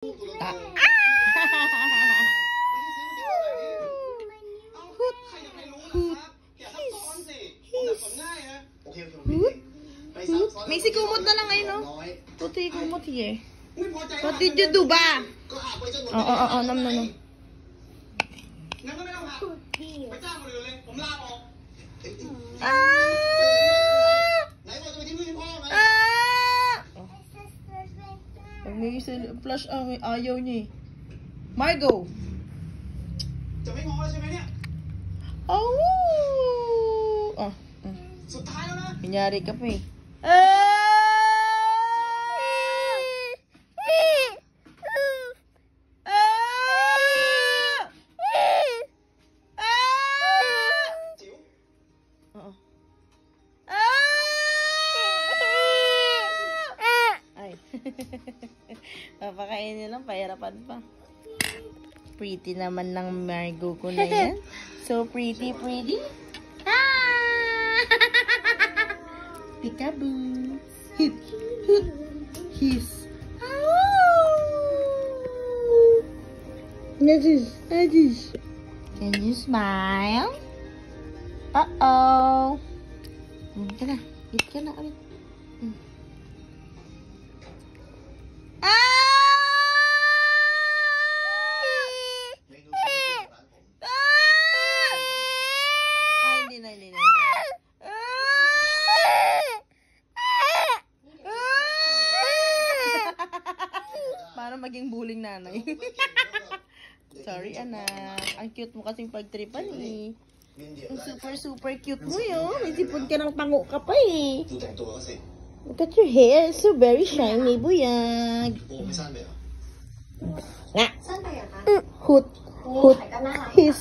Ta May si kumot na lang ngayon, no? Puti kumot eh. What did you do ba? Nam. Pag may flash ayaw niya eh. Margo! Kunyari ka pa eh. Ay. Papakainin lang, pahirapan pa. Pretty naman ng Margo ko na yan. So pretty. Peekaboo. Hit. Hiss. Nadis. Can you smile? Uh-oh. Hit ka na ulit. Hindi. Para maging bullying nanay. Sorry anak. Ang cute mo kasing pagtripan eh. Ang super cute mo yun. May sipon ka ng pango ka pa eh. Look at your hair. So very shiny, buyag. Nga. Hoot. Hiss.